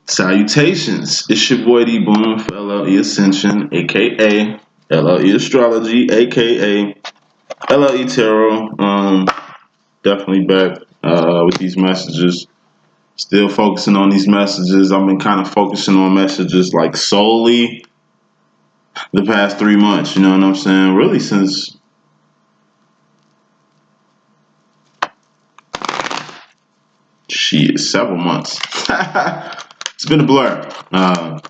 Salutations, it's your boy D.Boom for LLE.Ascension, aka LLE Astrology, aka LLE Tarot. Definitely back with these messages. Still focusing on these messages. I've been kind of focusing on messages like solely the past 3 months, you know what I'm saying? Really since several months. It's been a blur. There's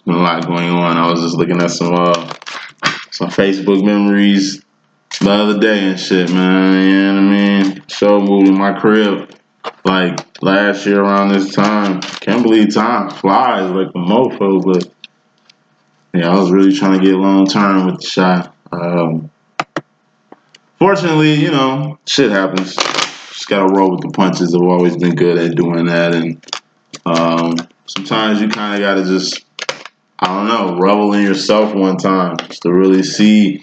been a lot going on. I was just looking at some Facebook memories the other day and shit, man. You know what I mean? So moved in my crib like last year around this time. Can't believe time flies like a mofo, but yeah, I was really trying to get long term with the shot. Fortunately, you know, shit happens. Just gotta roll with the punches. I've always been good at doing that, and sometimes you kind of gotta just, I don't know, revel in yourself one time just to really see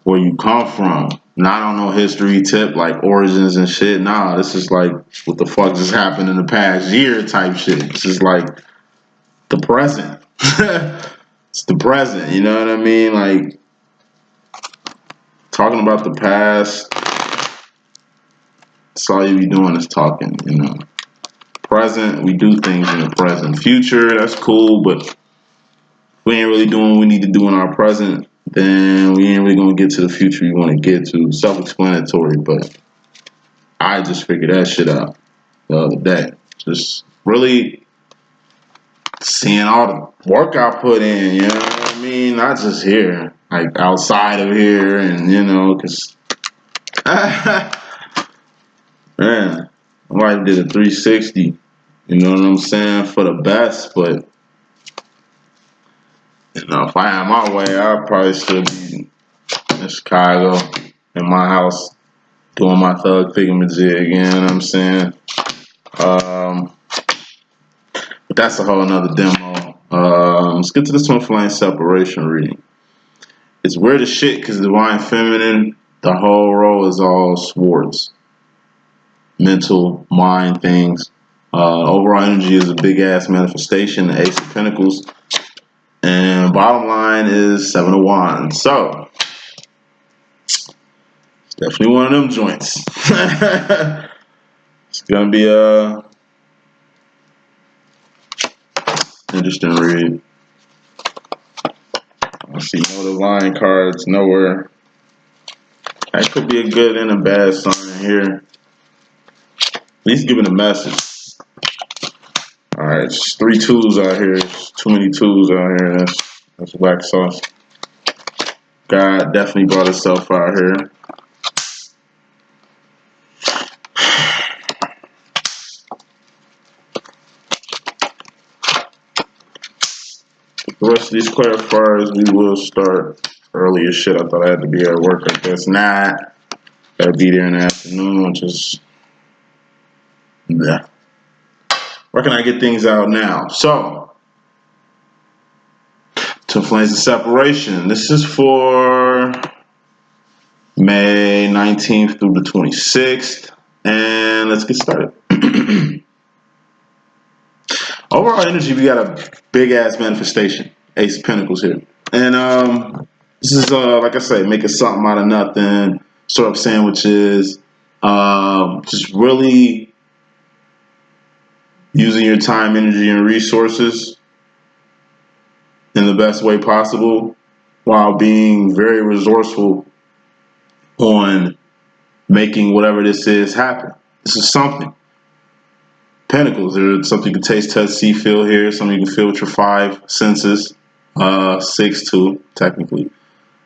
where you come from. Not on no history tip like origins and shit. Nah, this is like what the fuck just happened in the past year type shit. This is like the present. It's the present, you know what I mean? Like talking about the past, that's all you be doing is talking, you know. Present, we do things in the present. Future, that's cool, but if we ain't really doing what we need to do in our present, then we ain't really gonna get to the future you want to get to. Self-explanatory, but I just figured that shit out the other day. Just really seeing all the work I put in, you know what I mean? Not just here, like outside of here, and you know, cause man, my wife did a 360. You know what I'm saying? For the best, but you know, if I had my way, I'd probably still be in Chicago in my house doing my thug thingamajig, you know what I'm saying? But that's a whole nother demo. Let's get to this twin flame separation reading. It's weird as shit because divine feminine, the whole row is all swords. Mental, mind things. Overall energy is a big ass manifestation, the Ace of Pentacles. And bottom line is Seven of Wands. So, it's definitely one of them joints. It's gonna be a interesting read. I see no divine cards nowhere. That could be a good and a bad sign here. At least giving a message. Alright, it's 3 twos out here. It's too many twos out here. That's whack sauce. God definitely brought himself out here. The rest of these clarifiers we will start early as shit. I thought I had to be at work. I guess not. Gotta be there in the afternoon, which is yeah. Where can I get things out now? So, Twin Flames of Separation. This is for May 19th through the 26th. And let's get started. Overall energy, we got a big ass manifestation. Ace of Pentacles here. And this is like I say, making something out of nothing, sort of sandwiches, just really using your time, energy, and resources in the best way possible while being very resourceful on making whatever this is happen. This is something. Pentacles, there's something you can taste, touch, see, feel here, something you can feel with your 5 senses, 6 too, technically.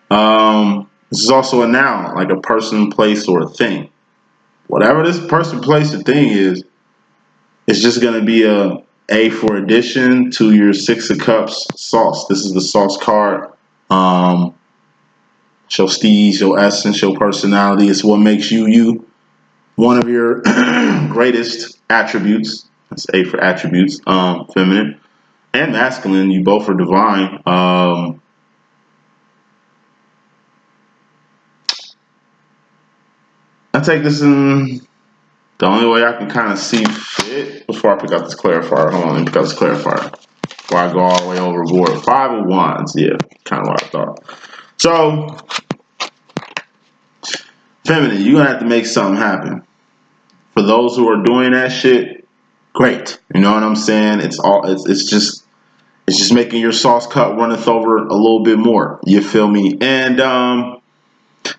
This is also a noun, like a person, place, or a thing. Whatever this person, place, or thing is, it's just going to be a for addition to your 6 of Cups sauce. This is the sauce card. Show steez, your essence, your personality. It's what makes you you. One of your greatest attributes. That's A for attributes. Feminine and masculine. You both are divine. I take this in The only way I can kind of see fit, before I pick out this clarifier, hold on, let me pick out this clarifier before I go all the way overboard. 5 of Wands, yeah, kind of what I thought. So, feminine, you're gonna have to make something happen. For those who are doing that shit, great. You know what I'm saying? It's just making your sauce cup runneth over a little bit more. You feel me? And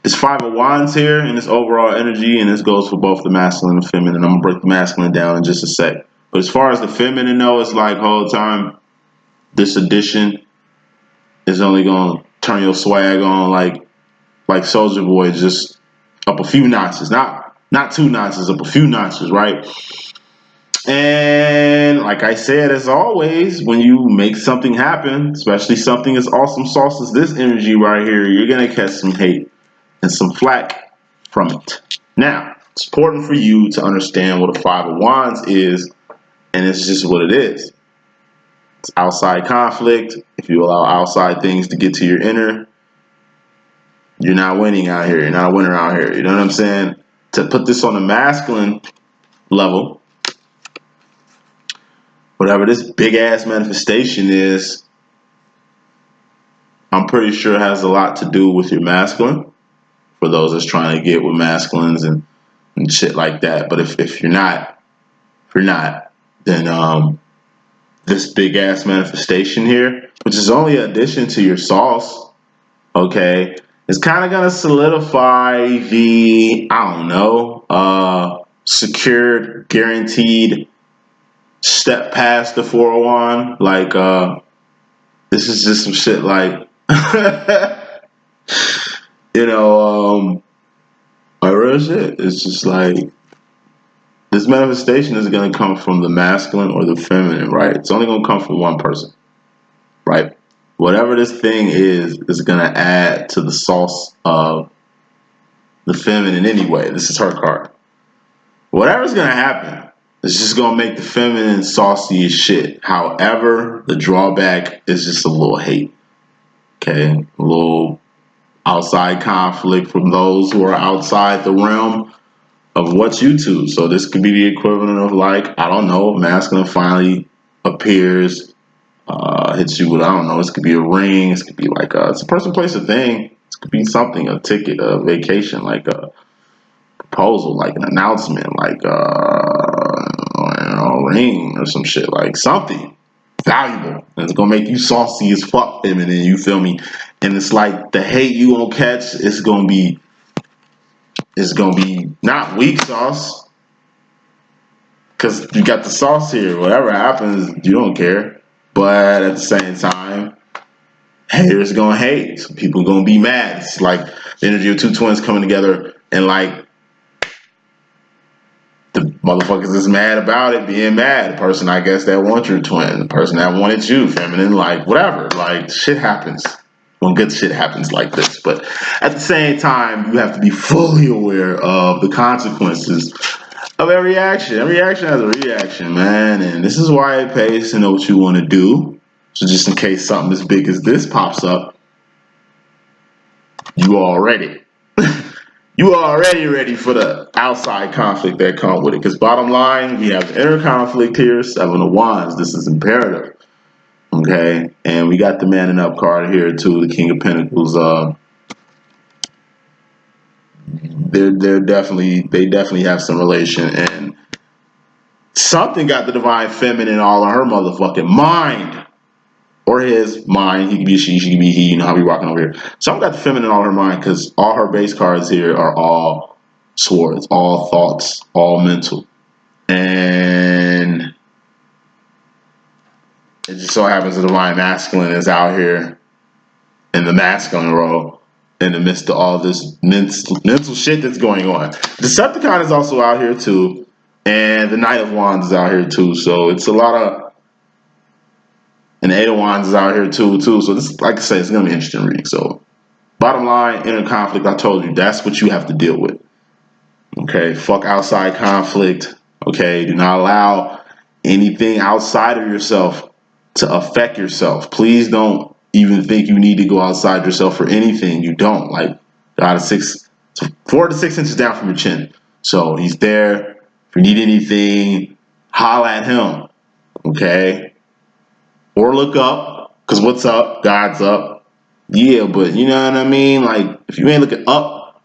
it's 5 of Wands here in this overall energy, and this goes for both the masculine and feminine. I'm gonna break the masculine down in just a sec. But as far as the feminine though, it's like whole time this addition is only gonna turn your swag on like Soldier Boy, just up a few notches. Not 2 notches, up a few notches, right? And like I said, as always, when you make something happen, especially something as awesome sauce as this energy right here, you're gonna catch some hate and some flack from it. Now, it's important for you to understand what a 5 of Wands is, and it's just what it is. It's outside conflict. If you allow outside things to get to your inner, you're not winning out here. You're not a winner out here. You know what I'm saying? To put this on a masculine level, whatever this big ass manifestation is, I'm pretty sure it has a lot to do with your masculine. For those that's trying to get with masculines and shit like that. But if you're not, then this big ass manifestation here, which is only an addition to your sauce, okay, it's kind of gonna solidify the, I don't know, secured, guaranteed step past the 401. Like this is just some shit like you know, like real shit. It's just like this manifestation is going to come from the masculine or the feminine, right? It's only going to come from one person, right? Whatever this thing is going to add to the sauce of the feminine anyway. This is her card. Whatever's going to happen, it's just going to make the feminine saucy as shit. However, the drawback is just a little hate, okay? A little outside conflict from those who are outside the realm of what's YouTube. So this could be the equivalent of like, I don't know, masculine finally appears, hits you with, I don't know, this could be a ring, this could be like it's a person, place, a thing. This could be something, a ticket, a vacation, like a proposal, like an announcement, like a ring or some shit, like something valuable. And it's gonna make you saucy as fuck, feminine, you feel me? And it's like the hate you won't catch, it's gonna be not weak sauce, because you got the sauce here. Whatever happens, you don't care. But at the same time, haters gonna hate. So people gonna be mad. It's like the energy of two twins coming together, and like the motherfuckers is mad about it, being mad. The person, I guess, that wants your twin, the person that wanted you, feminine, like whatever. Like shit happens when good shit happens like this. But at the same time, you have to be fully aware of the consequences of every action. Every action has a reaction, man. And this is why it pays to know what you want to do. So just in case something as big as this pops up, you already you already ready for the outside conflict that comes with it. Because bottom line, we have the inner conflict here, 7 of Wands. This is imperative. Okay, and we got the manning up card here too, the King of Pentacles. They definitely have some relation, and something got the divine feminine all on her motherfucking mind, or his mind. He could be she could be he. You know how we rocking over here. Something got the feminine on her mind because all her base cards here are all swords, all thoughts, all mental, and it just so happens the divine masculine is out here in the masculine role in the midst of all this mental shit that's going on. Decepticon is also out here too, and the Knight of Wands is out here too. So it's a lot of, and the Eight of Wands is out here too. So this, like I said, it's gonna be an interesting reading. So bottom line, inner conflict. I told you that's what you have to deal with. Okay, fuck outside conflict. Okay, do not allow anything outside of yourself to affect yourself. Please don't even think you need to go outside yourself for anything. You don't. Like God is 4 to 6 inches down from your chin. So he's there. If you need anything, holla at him, okay? Or look up, because what's up? God's up. Yeah, but you know what I mean? Like, if you ain't looking up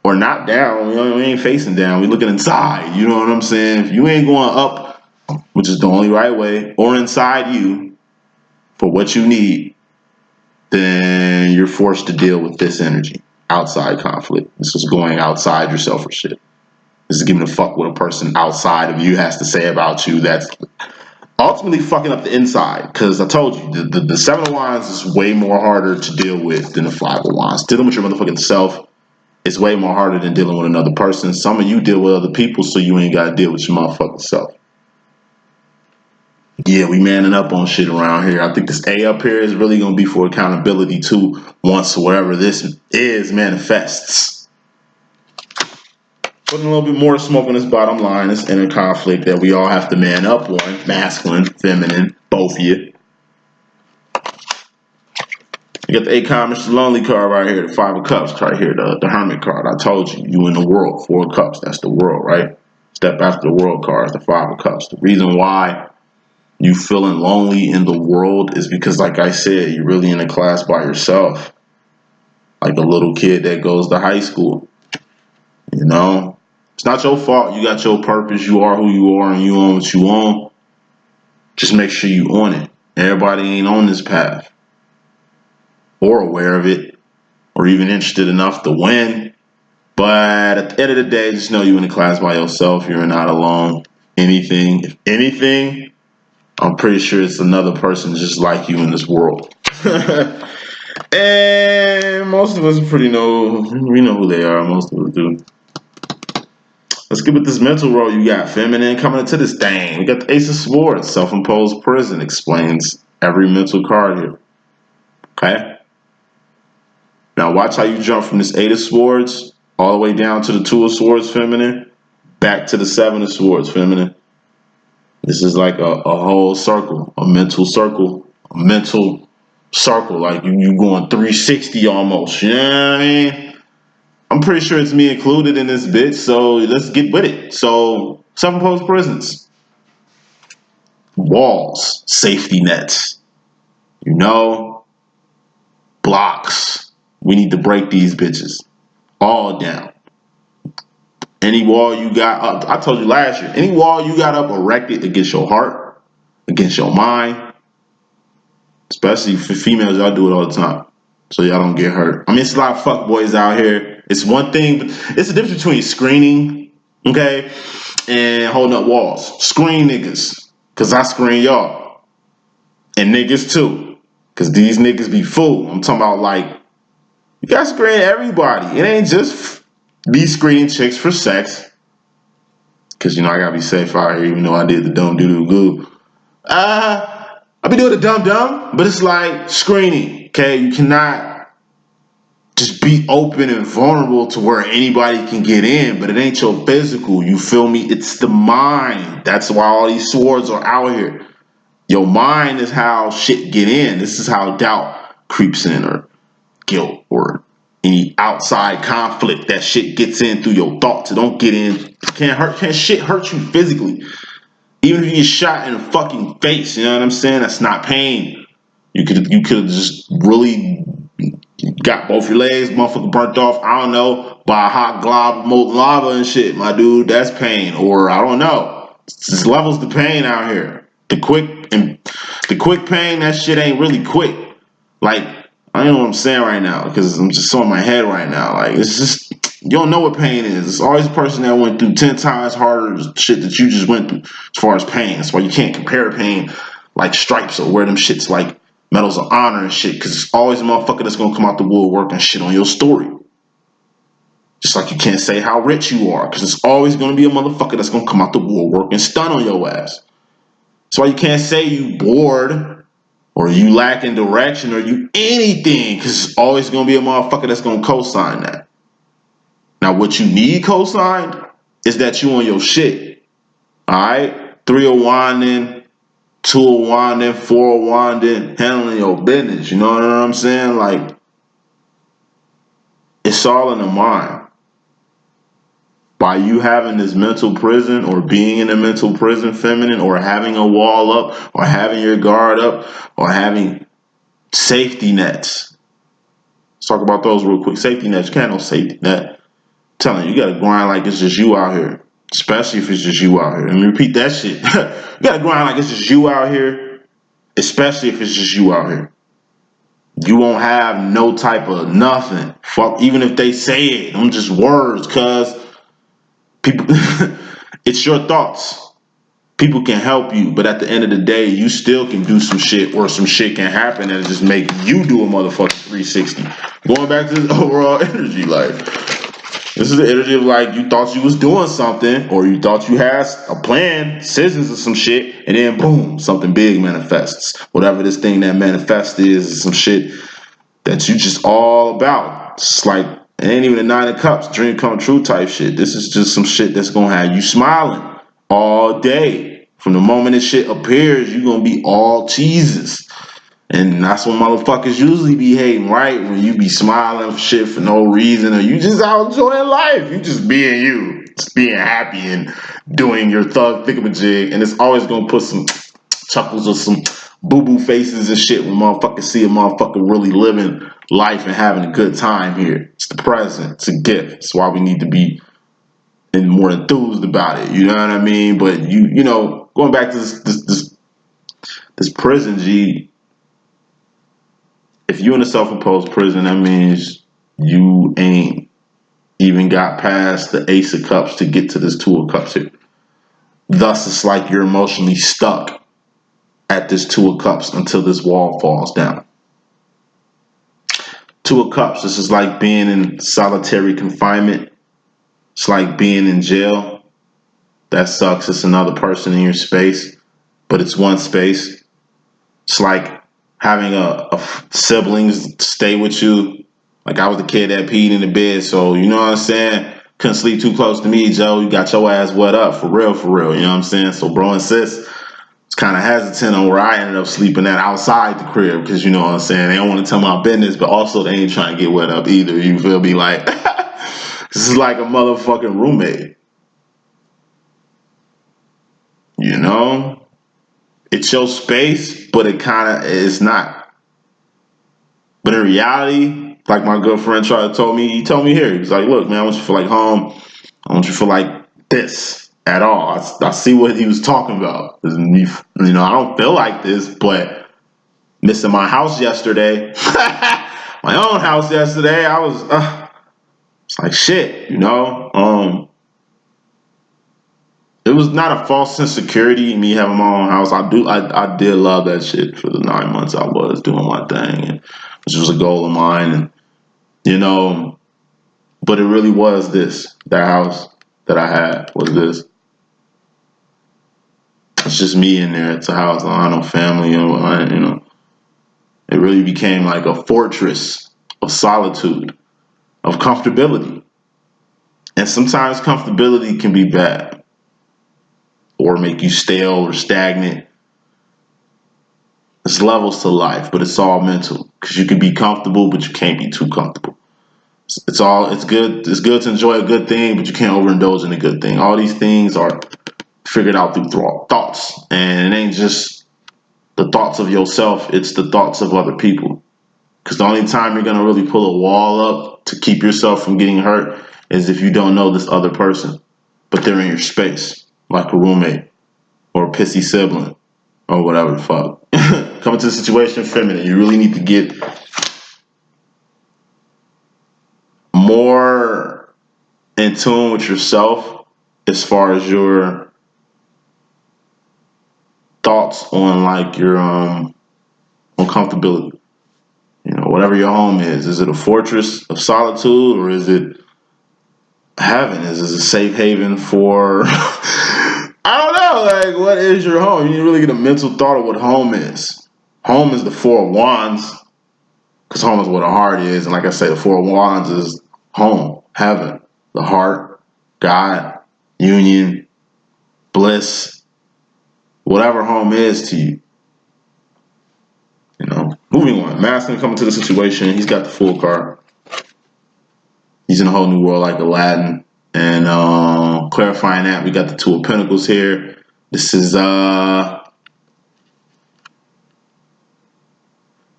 or not down, you know, we ain't facing down. We looking inside, you know what I'm saying? If you ain't going up, which is the only right way, or inside you for what you need, then you're forced to deal with this energy. Outside conflict. This is going outside yourself or shit. This is giving a fuck what a person outside of you has to say about you. That's ultimately fucking up the inside. Because I told you, the Seven of Wands is way more harder to deal with than the Five of Wands. Dealing with your motherfucking self is way more harder than dealing with another person. Some of you deal with other people, so you ain't got to deal with your motherfucking self. Yeah, we manning up on shit around here. I think this A up here is really going to be for accountability too, once wherever this is manifests. Putting a little bit more smoke on this bottom line, this inner conflict that we all have to man up on. Masculine, feminine, both of you. You got the Eight Commerce, the Lonely card right here, the Five of Cups right here, the Hermit card. I told you, you in the world. Four of Cups, that's the world, right? Step after the world card is the Five of Cups. The reason why you feeling lonely in the world is because, like I said, you're really in a class by yourself. Like a little kid that goes to high school. You know? It's not your fault. You got your purpose. You are who you are and you own what you own. Just make sure you own it. Everybody ain't on this path. Or aware of it. Or even interested enough to win. But at the end of the day, just know you're in a class by yourself. You're not alone. If anything, I'm pretty sure it's another person just like you in this world. And most of us we know who they are. Most of us do. Let's get with this mental role you got, feminine, coming into this thing. We got the Ace of Swords, self-imposed prison, explains every mental card here. Okay? Now watch how you jump from this Eight of Swords all the way down to the Two of Swords, feminine, back to the Seven of Swords, feminine. This is like a whole circle, a mental circle, like you going 360 almost, you know what I mean? I'm pretty sure it's me included in this bitch, so let's get with it. So, self-imposed prisons, walls, safety nets, you know, blocks. We need to break these bitches all down. Any wall you got up, I told you last year, any wall you got up erected against your heart, against your mind, especially for females, y'all do it all the time, so y'all don't get hurt. I mean, it's a lot of fuckboys out here. It's one thing, but it's the difference between screening, okay, and holding up walls. Screen niggas, cause I screen y'all, and niggas too, cause these niggas be fool. I'm talking about like you gotta screen everybody. It ain't just be screening chicks for sex. Cause you know I gotta be safe out here, even though I did the dumb doo doo goo. I be doing the dumb dumb, but it's like screening. Okay, you cannot just be open and vulnerable to where anybody can get in, but it ain't your physical. You feel me? It's the mind. That's why all these swords are out here. Your mind is how shit get in. This is how doubt creeps in, or guilt, or any outside conflict. That shit gets in through your thoughts. It don't get in. Can't shit hurt you physically. Even if you get shot in the fucking face, you know what I'm saying? That's not pain. You could have just really got both your legs, motherfucker, burnt off. I don't know, by a hot glob of molten lava and shit, my dude. That's pain. Or I don't know. It's levels to pain out here. The quick pain, that shit ain't really quick. Like, I don't know what I'm saying right now because I'm just so in my head right now. Like, it's just, you don't know what pain is. It's always a person that went through 10 times harder shit that you just went through as far as pain. That's why you can't compare pain like stripes or wear them shits like medals of honor and shit, because it's always a motherfucker that's gonna come out the woodwork and shit on your story. Just like you can't say how rich you are, because it's always gonna be a motherfucker that's gonna come out the woodwork and stun on your ass. That's why you can't say you bored or you lacking direction or you anything, because it's always gonna be a motherfucker that's gonna co-sign that. Now what you need co-signed is that you on your shit. Alright? 3 of winding, 2 of winding, 4 of winding, handling your business. You know what I'm saying? Like, it's all in the mind. by you having this mental prison or being in a mental prison, feminine, or having a wall up or having your guard up or having safety nets. Let's talk about those real quick. Safety nets. You can't have no safety net. I'm telling you, you gotta grind like it's just you out here. Especially if it's just you out here. Let me repeat that shit. You gotta grind like it's just you out here. Especially if it's just you out here. You won't have no type of nothing. Fuck, even if they say it, them just words, cuz people, it's your thoughts. People can help you, but at the end of the day, you still can do some shit, or some shit can happen and just make you do a motherfucking 360. Going back to this overall energy, like, this is the energy of like you thought you was doing something, or you thought you had a plan, scissors or some shit, and then boom, something big manifests. Whatever this thing that manifests is some shit that you just all about. It's like, it ain't even a 9 of cups, dream come true type shit. This is just some shit that's gonna have you smiling all day. From the moment this shit appears, you gonna be all cheeses. And that's when motherfuckers usually be hating, right? When you be smiling for shit for no reason, or you just out enjoying life. You just being you. Just being happy and doing your thug thingamajig. And it's always gonna put some chuckles or some boo-boo faces and shit when motherfuckers see a motherfucker really living life and having a good time here. It's the present. It's a gift. That's why we need to be more enthused about it. You know what I mean? But you know, going back to this prison, G, if you in a self-imposed prison, that means you ain't even got past the Ace of Cups to get to this Two of Cups here. Thus, it's like you're emotionally stuck at this Two of Cups until this wall falls down. Two of Cups, this is like being in solitary confinement. It's like being in jail. That sucks. It's another person in your space, but it's one space. It's like having a siblings stay with you. Like I was the kid that peed in the bed, so you know what I'm saying? Couldn't sleep too close to me, Joe. You got your ass wet up, for real, you know what I'm saying? So bro and sis, it's kind of hesitant on where I ended up sleeping at outside the crib, because you know what I'm saying? They don't want to tell my business, but also they ain't trying to get wet up either. You feel me? Like, this is like a motherfucking roommate. You know? It's your space, but it kind of is not. But in reality, like my good friend tried to tell me, he told me here, he's like, look, man, I want you to feel like home. I want you to feel like this at all. I see what he was talking about. You know, I don't feel like this, but missing my house yesterday, my own house yesterday, I was, it's like shit, you know? It was not a false sense of security, me having my own house. I did love that shit for the 9 months I was doing my thing, and which was a goal of mine, and you know, but it really was this. That house that I had was this. It's just me in there. It's a house. I don't have no family, you know. It really became like a fortress of solitude, of comfortability. And sometimes comfortability can be bad or make you stale or stagnant. There's levels to life, but it's all mental, because you can be comfortable, but you can't be too comfortable. It's good to enjoy a good thing, but you can't overindulge in a good thing. All these things are figured out through thoughts, and it ain't just the thoughts of yourself, it's the thoughts of other people. Because the only time you're gonna really pull a wall up to keep yourself from getting hurt is if you don't know this other person, but they're in your space, like a roommate or a pissy sibling or whatever the fuck. Coming to the situation feminine, you really need to get more in tune with yourself as far as your thoughts on like your on comfortability. You know, whatever your home is it a fortress of solitude, or is it heaven? Is it a safe haven for I don't know, like what is your home? You need to really get a mental thought of what home is. Home is the Four of Wands, because home is where the heart is, and like I say, the Four of Wands is home, heaven, the heart, God, union, bliss, whatever home is to you. You know, moving on. Masculine coming to the situation. He's got the Fool card. He's in a whole new world like Aladdin. And clarifying that, we got the Two of Pentacles here. This is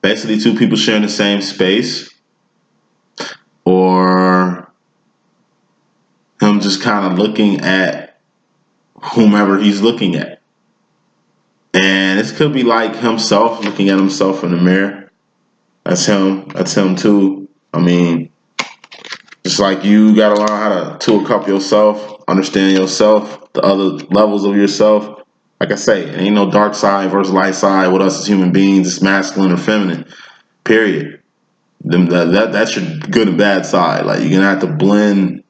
basically two people sharing the same space, or him just kind of looking at whomever he's looking at. And this could be like himself looking at himself in the mirror. That's him. That's him too. I mean, just like you gotta learn how to tool cup yourself, understand yourself, the other levels of yourself. Like I say, it ain't no dark side versus light side with us as human beings. It's masculine or feminine. Period. That's your good and bad side. Like you're gonna have to blend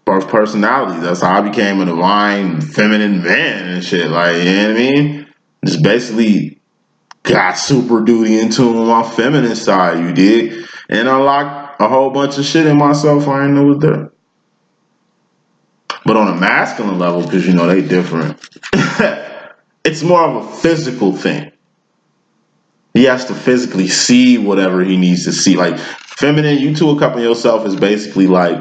both personalities. That's how I became a divine feminine man and shit. Like, you know what I mean? Just basically got super duty in tune with my feminine side, you dig? And unlocked a whole bunch of shit in myself I didn't know was there. But on a masculine level, because you know they different, it's more of a physical thing. He has to physically see whatever he needs to see. Like feminine, you two a couple yourself is basically like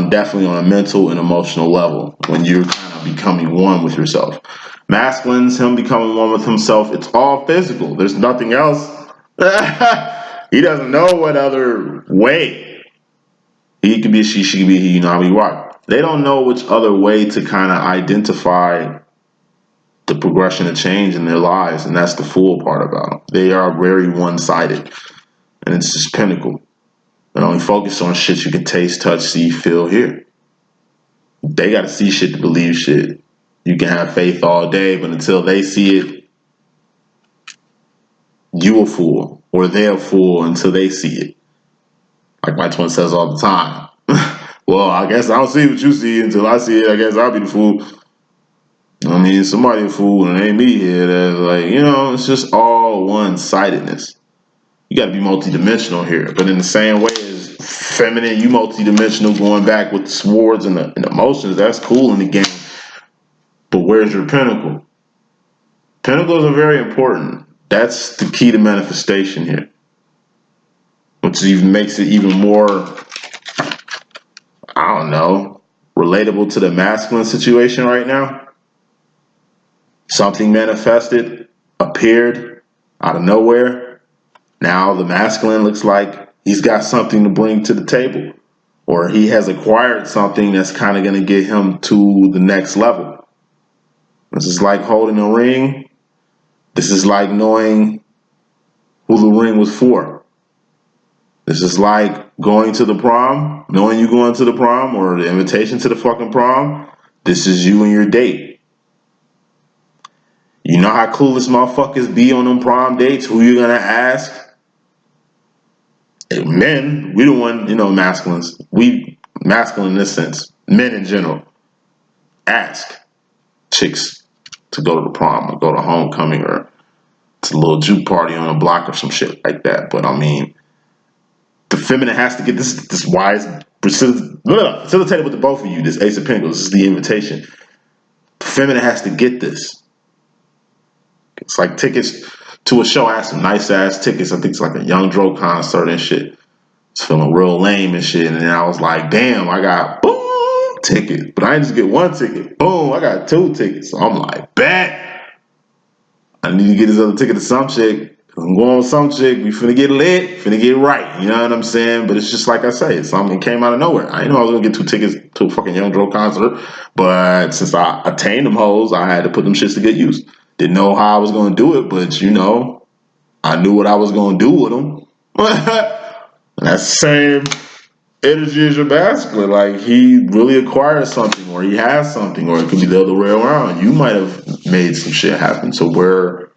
definitely on a mental and emotional level when you're kind of becoming one with yourself. Masculine's him becoming one with himself. It's all physical. There's nothing else. He doesn't know what other way. He could be a she could be a he, you know how we walk. They don't know which other way to kind of identify the progression of change in their lives, and that's the fool part about them. They are very one-sided, and it's just pinnacle. They only focus on shit you can taste, touch, see, feel, hear. They got to see shit to believe shit. You can have faith all day, but until they see it, you a fool, or they're a fool until they see it. Like my twin says all the time. Well, I guess I don't see what you see until I see it. I guess I'll be the fool. I mean, somebody a fool and it ain't me here. That's like, you know, it's just all one-sidedness. You got to be multidimensional here. But in the same way as feminine, you multidimensional going back with the swords and the emotions. That's cool in the game. But where's your pinnacle? Pinnacles are very important. That's the key to manifestation here. Which even makes it even more, I don't know, relatable to the masculine situation right now. Something manifested, appeared out of nowhere. Now the masculine looks like he's got something to bring to the table, or he has acquired something that's kind of going to get him to the next level. This is like holding a ring. This is like knowing who the ring was for. This is like going to the prom, knowing you're going to the prom, or the invitation to the fucking prom. This is you and your date. You know how clueless motherfuckers be on them prom dates? Who you gonna ask? Hey, men, we the one, you know, masculines. We masculine in this sense. Men in general. Ask chicks to go to the prom or go to homecoming or to a little juke party on a block or some shit like that. But I mean, the feminine has to get this wise facilitated with the both of you. This Ace of Pentacles. This is the invitation. The feminine has to get this. It's like tickets to a show. I had some nice ass tickets. I think it's like a Young Dro concert and shit. It's feeling real lame and shit. And then I was like, damn, I got boom tickets. But I didn't just get one ticket. Boom, I got two tickets. So I'm like, bet. I need to get this other ticket to some chick. I'm going with some chick. We finna get lit. Finna get right. You know what I'm saying? But it's just like I say. Something came out of nowhere. I didn't know I was gonna get two tickets to a fucking Young Dro concert. But since I attained them hoes, I had to put them shits to good use. Didn't know how I was gonna do it, but you know, I knew what I was gonna do with them. And that's the same energy as your masculine. Like he really acquired something, or he has something, or it could be the other way around. You might have made some shit happen to where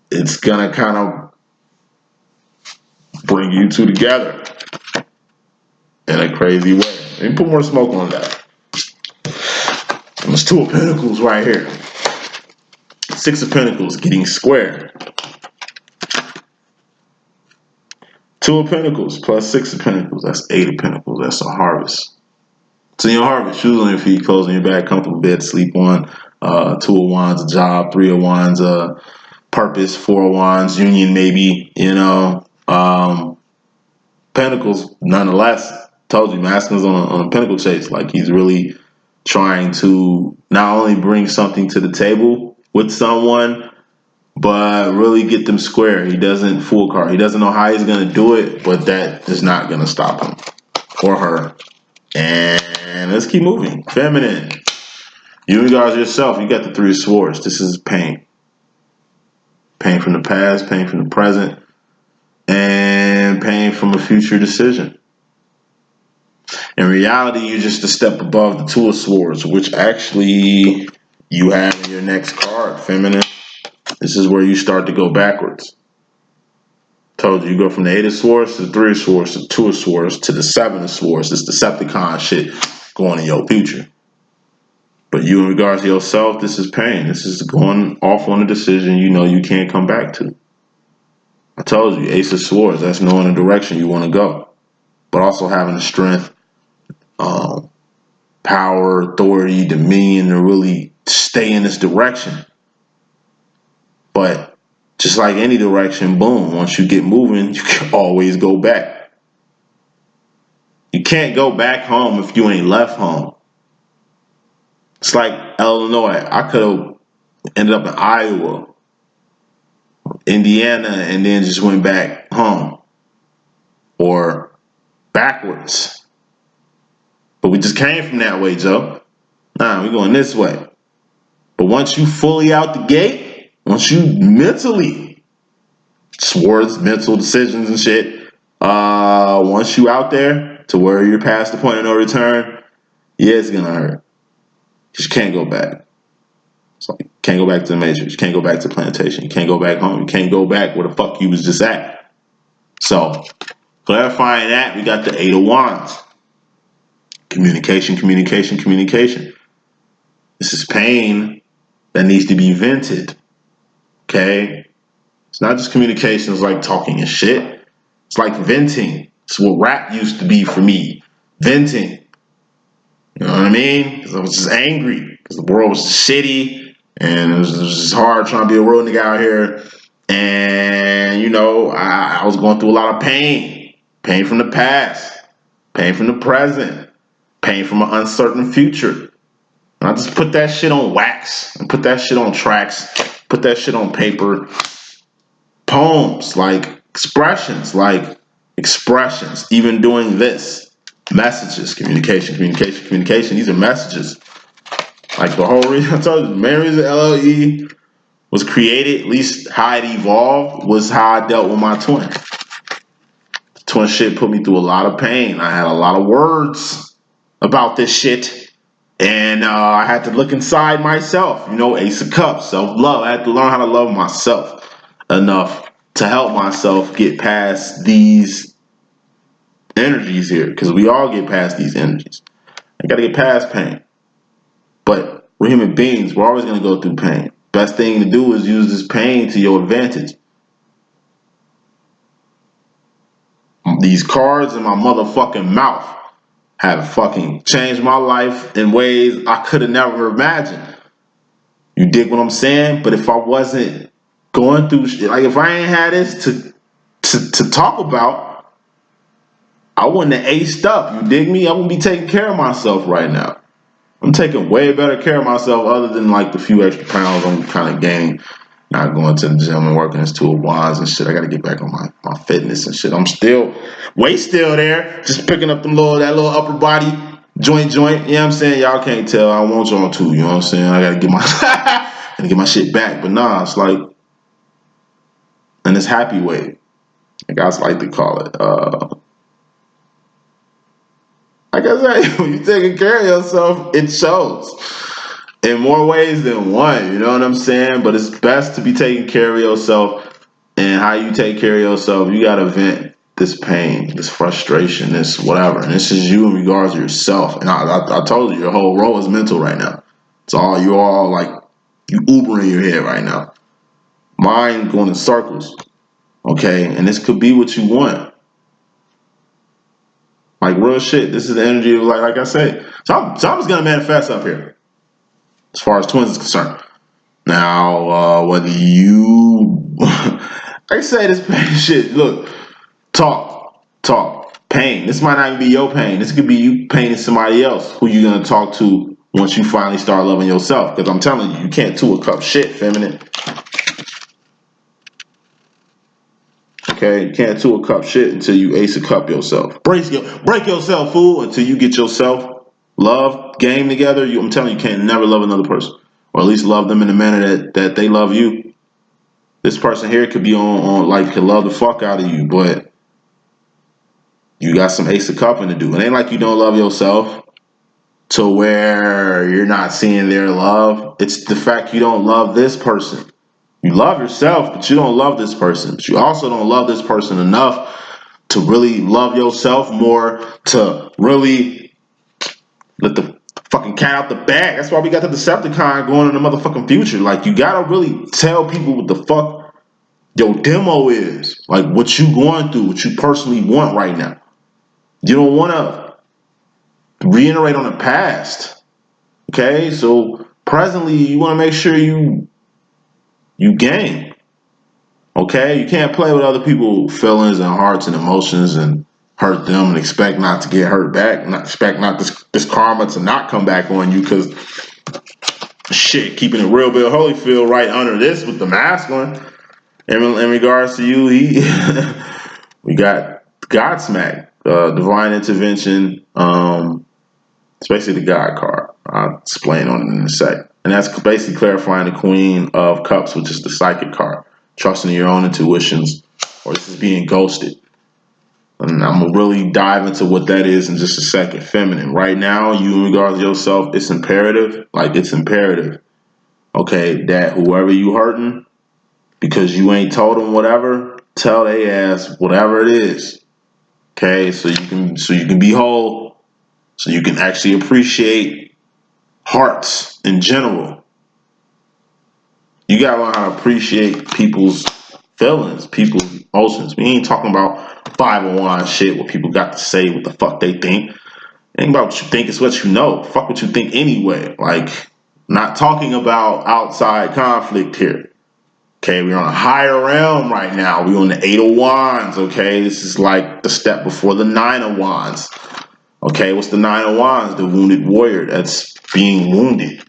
it's gonna kind of bring you two together in a crazy way. Let me put more smoke on that. And there's Two of Pentacles right here. Six of Pentacles getting square. Two of Pentacles plus Six of Pentacles. That's Eight of Pentacles. That's a harvest. So your harvest, shoes on your feet, clothes on your back, comfortable bed to sleep on. Two of Wands, a job. Three of Wands, purpose. Four of Wands, union maybe. You know, Pentacles nonetheless. Told you, masculine's on a pinnacle chase. Like he's really trying to not only bring something to the table with someone, but really get them square. He doesn't fool car. He doesn't know how he's gonna do it, but that is not gonna stop him or her. And let's keep moving. Feminine. You regards yourself. You got the Three of Swords. This is pain. Pain from the past, pain from the present, and pain from a future decision. In reality, you're just a step above the Two of Swords, which actually you have in your next card, feminine. This is where you start to go backwards. Told you go from the Eight of Swords to the Three of Swords to the Two of Swords to the Seven of Swords. This Decepticon shit going in your future. But you, in regards to yourself, this is pain. This is going off on a decision you know you can't come back to. I told you, Ace of Swords, that's knowing the direction you want to go, but also having the strength, power, authority, dominion to really stay in this direction. But just like any direction, boom, once you get moving, you can always go back. You can't go back home if you ain't left home. It's like Illinois. I could have ended up in Iowa, Indiana, and then just went back home. Or backwards. But we just came from that way, Joe. Nah, we're going this way. But once you fully out the gate, once you mentally, swords, mental decisions and shit, once you out there to where you're past the point of no return, yeah, it's gonna hurt. You can't go back. It's like you can't go back to the Matrix. You can't go back to the plantation. You can't go back home. You can't go back where the fuck you was just at. So, clarifying that, we got the Eight of Wands. Communication, communication, communication. This is pain that needs to be vented. Okay? It's not just communication, it's like talking and shit. It's like venting. It's what rap used to be for me. Venting. You know what I mean? Because I was just angry. Because the world was just shitty. And it was just hard trying to be a real nigga out here. And, you know, I was going through a lot of pain. Pain from the past. Pain from the present. Pain from an uncertain future. And I just put that shit on wax. And put that shit on tracks. Put that shit on paper. Poems, like expressions. Even doing this. Messages, communication, communication, communication. These are messages. Like the whole reason I told you, the main reason LLE was created, at least how it evolved, was how I dealt with my twin. The twin shit put me through a lot of pain. I had a lot of words about this shit. And I had to look inside myself. You know, Ace of Cups, self-love. I had to learn how to love myself enough to help myself get past these energies here, because we all get past these energies. I gotta get past pain. But we're human beings, we're always gonna go through pain. Best thing to do is use this pain to your advantage. These cards in my motherfucking mouth have fucking changed my life in ways I could have never imagined. You dig what I'm saying? But if I wasn't going through shit, like if I ain't had this to talk about, I wouldn't have aced up, you dig me? I wouldn't be taking care of myself right now. I'm taking way better care of myself other than like the few extra pounds I'm kind of gaining. Not going to the gym and working this Two of Wands and shit. I got to get back on my fitness and shit. I'm still, weight still there. Just picking up that little upper body joint. You know what I'm saying? Y'all can't tell. I want y'all to, you know what I'm saying? I got to get my shit back. But nah, it's like, and it's happy weight. Like guys like to call it. Like I say, when you're taking care of yourself, it shows in more ways than one. You know what I'm saying? But it's best to be taking care of yourself, and how you take care of yourself, you gotta vent this pain, this frustration, this whatever. And this is you in regards to yourself. And I told you, your whole role is mental right now. It's all you all like you Uber in your head right now. Mind going in circles. Okay, and this could be what you want. Like real shit. This is the energy of like I said. Something's gonna manifest up here, as far as twins is concerned. Now, whether you, like I say, this pain shit. Look, talk. pain. This might not even be your pain. This could be you paining somebody else who you're gonna talk to once you finally start loving yourself. Because I'm telling you, you can't two a cup shit, feminine. Okay, you can't two a cup shit until you ace a cup yourself. Break yourself, fool, until you get yourself love game together. I'm telling you, you can't never love another person, or at least love them in the manner that they love you. This person here could be on like could love the fuck out of you, but you got some ace of cupping to do. It ain't like you don't love yourself to where you're not seeing their love. It's the fact you don't love this person. You love yourself, but you don't love this person. But you also don't love this person enough to really love yourself more, to really let the fucking cat out the bag. That's why we got the Decepticon going in the motherfucking future. Like, you gotta really tell people what the fuck your demo is. Like, what you going through, what you personally want right now. You don't want to reiterate on the past. Okay? So, presently, you want to make sure you game. Okay? You can't play with other people's feelings and hearts and emotions and hurt them and expect not to get hurt back. Not expect not this karma to not come back on you, because shit, keeping it real, Bill Holyfield right under this with the masculine. In regards to you, we got Godsmack, divine intervention. It's basically the God card. I'll explain on it in a sec. And that's basically clarifying the Queen of Cups, which is the psychic card. Trusting your own intuitions, or this is being ghosted. And I'm going to really dive into what that is in just a second. Feminine. Right now, you in regards to yourself, it's imperative. Like, it's imperative. Okay, that whoever you hurting, because you ain't told them whatever, tell they ass whatever it is. Okay, so you can be whole, so you can actually appreciate hearts in general. You gotta learn how to appreciate people's feelings, people's emotions. We ain't talking about 501 shit where people got to say what the fuck they think. It ain't about what you think, it's what you know. Fuck what you think anyway. Like, not talking about outside conflict here. Okay, we're on a higher realm right now. We're on the 8 of Wands, okay? This is like the step before the 9 of Wands. Okay, what's the 9 of Wands? The wounded warrior that's being wounded.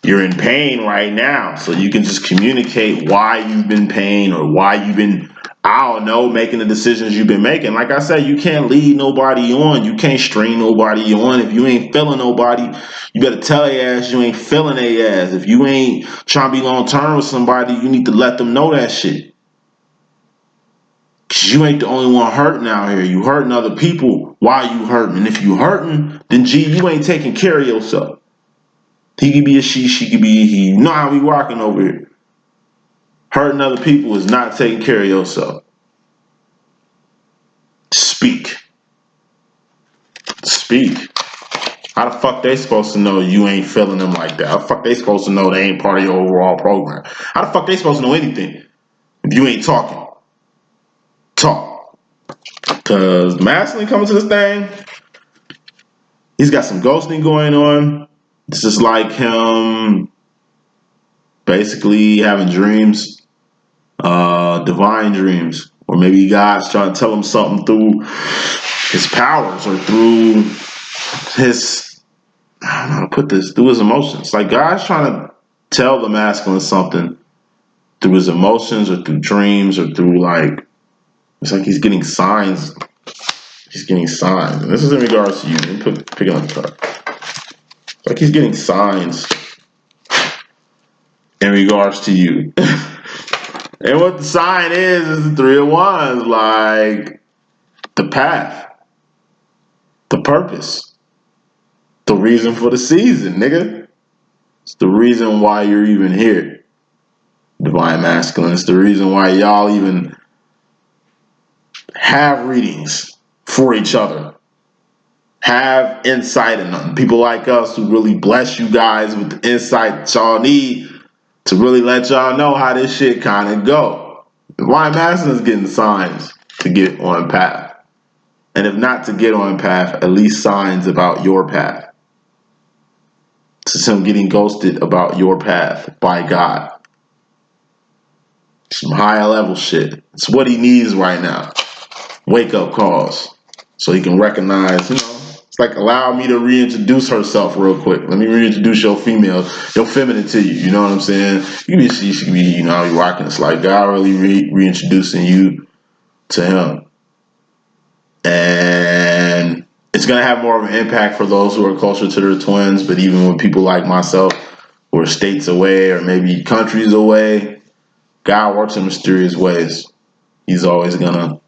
You're in pain right now, so you can just communicate why you've been in pain, or why you've been, I don't know, making the decisions you've been making. Like I said, you can't lead nobody on. You can't string nobody on. If you ain't feeling nobody, you better tell their ass you ain't feeling their ass. If you ain't trying to be long term with somebody, you need to let them know that shit. Cause you ain't the only one hurting out here. You hurting other people while you hurting. And if you hurting, then gee, you ain't taking care of yourself. He could be a she could be a he. You know how we rocking over here. Hurting other people is not taking care of yourself. Speak. Speak. How the fuck they supposed to know you ain't feeling them like that? How the fuck they supposed to know they ain't part of your overall program? How the fuck they supposed to know anything if you ain't talking? Talk. Cause masculine coming to this thing, he's got some ghosting going on. It's just like him basically having dreams, divine dreams. Or maybe God's trying to tell him something through his powers, or through his, I don't know how to put this, through his emotions. Like, God's trying to tell the masculine something through his emotions, or through dreams, or through, like, it's like he's getting signs. He's getting signs. And this is in regards to you. Let me pick on the card. It's like he's getting signs in regards to you. And what the sign is the 3 of Wands. Like, the path, the purpose, the reason for the season, nigga. It's the reason why you're even here. Divine masculine. It's the reason why y'all even have readings for each other. Have insight in them. People like us who really bless you guys with the insight that y'all need to really let y'all know how this shit kind of go. Divine masculine is getting signs to get on path. And if not to get on path, at least signs about your path. It's him getting ghosted about your path by God. Some higher level shit. It's what he needs right now. Wake up calls. so he can recognize, it's like allow me to reintroduce herself real quick. Let me reintroduce your feminine to you. You know what I'm saying? She should be, you rocking. It's like God really reintroducing you to him. And it's going to have more of an impact for those who are closer to their twins. But even with people like myself who are states away or maybe countries away, God works in mysterious ways. He's always going to,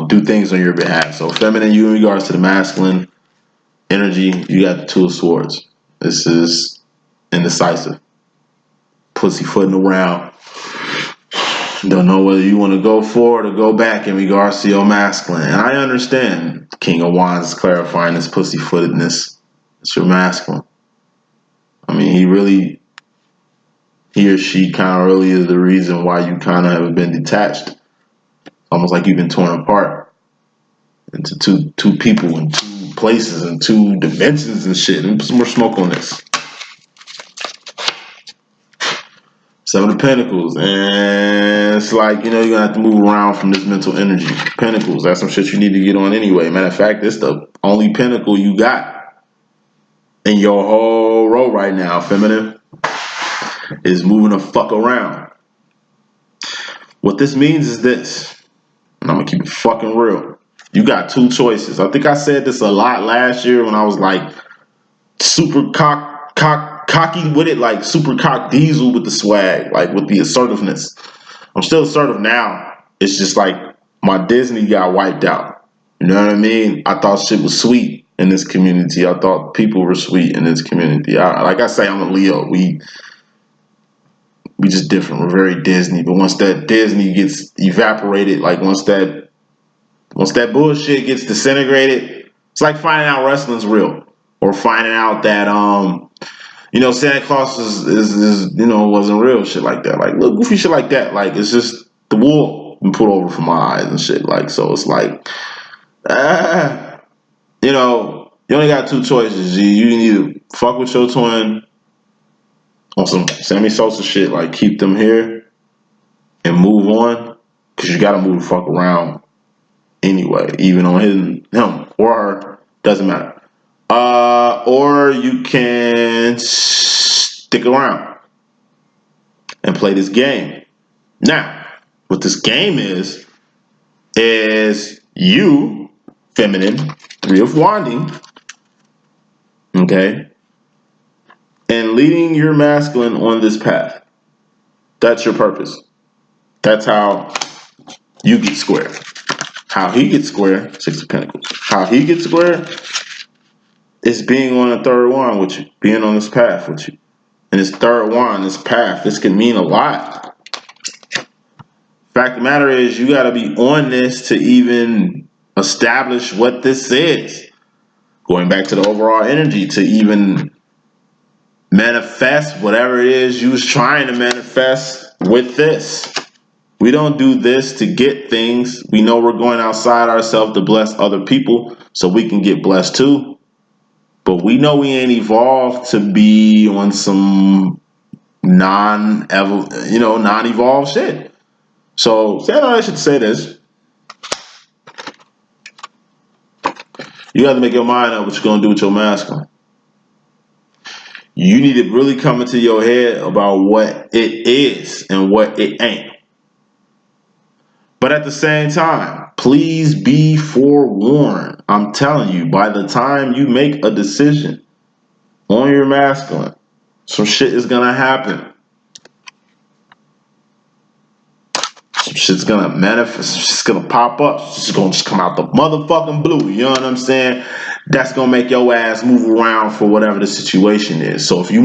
do things on your behalf. So feminine, you in regards to the masculine energy, you got the Two of Swords. This is indecisive. Pussyfooting around. Don't know whether you want to go forward or go back in regards to your masculine. And I understand King of Wands is clarifying this pussyfootedness. It's your masculine. I mean, he or she kind of really is the reason why you kind of have been detached. Almost like you've been torn apart into two people and two places and two dimensions and shit. Let me put some more smoke on this. Seven of Pentacles, and it's like, you're gonna have to move around from this mental energy. Pentacles, that's some shit you need to get on anyway. Matter of fact, this the only pentacle you got in your whole row right now, feminine, is moving the fuck around. What this means is this, and I'm gonna keep it fucking real. You got two choices. I think I said this a lot last year when I was like super cocky with it, like super cock diesel with the swag, like with the assertiveness. I'm still assertive now. It's just like my Disney got wiped out. You know what I mean? I thought shit was sweet in this community. I thought people were sweet in this community. Like I say, I'm a Leo. We just different. We're very Disney. But once that Disney gets evaporated, like once that bullshit gets disintegrated, it's like finding out wrestling's real, or finding out that Santa Claus is wasn't real, shit like that. Like little goofy shit like that. Like it's just the wool been put over from my eyes and shit. Like, so it's like, you only got two choices. You can either fuck with your twin on some Sammy Sosa shit, like keep them here and move on, because you got to move the fuck around anyway, even on him or her, doesn't matter. Or you can stick around and play this game. Now, what this game is you, feminine, Three of Wanding, okay, and leading your masculine on this path. That's your purpose. That's how you get square. How he gets square, Six of Pentacles. How he gets square is being on the third wand with you, being on this path with you. And this third wand, this path, this can mean a lot. Fact of the matter is, you got to be on this to even establish what this is. Going back to the overall energy, to even manifest whatever it is you was trying to manifest with this. We don't do this to get things. We know we're going outside ourselves to bless other people so we can get blessed too. But we know we ain't evolved to be on some non-evolved shit. So, I should say this. You have to make your mind up what you're going to do with your masculine. You need to really come into your head about what it is and what it ain't. But at the same time, please be forewarned. I'm telling you, by the time you make a decision on your masculine, some shit is going to happen. Some shit's gonna manifest, some shit's gonna pop up, some shit's gonna just come out the motherfucking blue, you know what I'm saying? That's gonna make your ass move around for whatever the situation is. So if you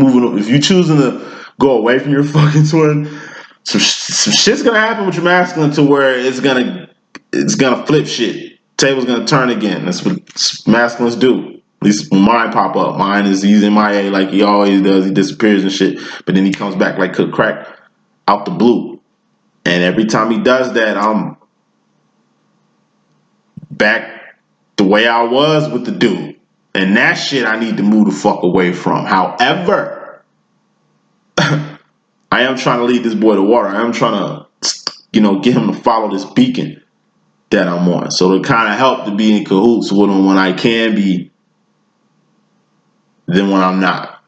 choosing to go away from your fucking twin, some shit's gonna happen with your masculine to where it's gonna flip shit. Table's gonna turn again. That's what masculines do. At least when mine pop up. Mine is, he's MIA like he always does. He disappears and shit, but then he comes back like cook crack out the blue. And every time he does that, I'm back the way I was with the dude. And that shit I need to move the fuck away from. However, I am trying to lead this boy to water. I am trying to, get him to follow this beacon that I'm on. So to kind of help to be in cahoots with them when I can be, than when I'm not.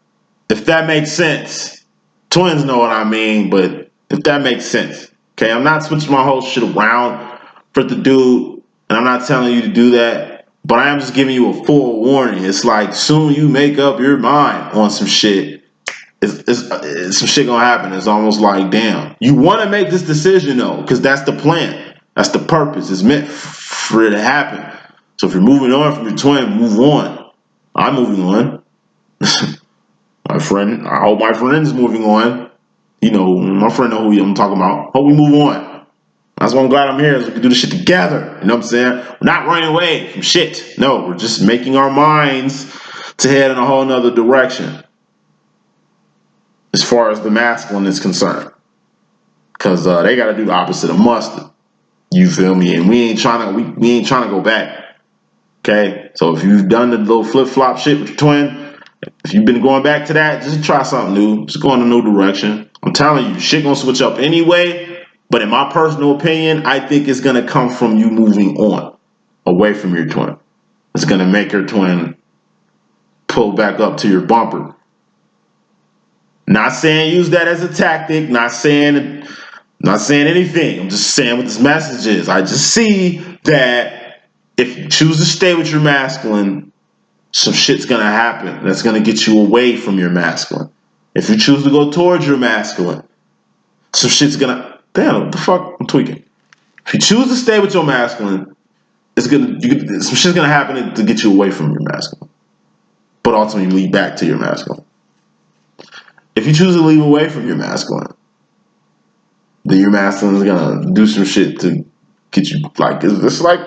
If that makes sense. Twins know what I mean, but if that makes sense. Okay, I'm not switching my whole shit around for the dude, and I'm not telling you to do that, but I am just giving you a full warning. It's like soon you make up your mind on some shit, it's some shit gonna happen. It's almost like, damn, you want to make this decision though, because that's the plan, that's the purpose. It's meant for it to happen. So if you're moving on from your twin, move on. I'm moving on. My friend, I hope my friend's moving on. You know, my friend know who I'm talking about. Hope we move on. That's why I'm glad I'm here, so we can do this shit together. You know what I'm saying? We're not running away from shit. No, we're just making our minds to head in a whole nother direction as far as the masculine is concerned. Because they got to do the opposite of mustard. You feel me? And we ain't trying to go back. Okay? So if you've done the little flip-flop shit with your twin, if you've been going back to that, just try something new. Just go in a new direction. I'm telling you, shit gonna switch up anyway. But in my personal opinion, I think it's gonna come from you moving on, away from your twin. It's gonna make your twin pull back up to your bumper. Not saying use that as a tactic. Not saying anything. I'm just saying what this message is. I just see that if you choose to stay with your masculine, some shit's gonna happen that's gonna get you away from your masculine. If you choose to go towards your masculine, some shit's gonna, damn, what the fuck, I'm tweaking. If you choose to stay with your masculine, some shit's gonna happen to get you away from your masculine, but ultimately lead back to your masculine. If you choose to leave away from your masculine, then your masculine is gonna do some shit to get you, like, it's like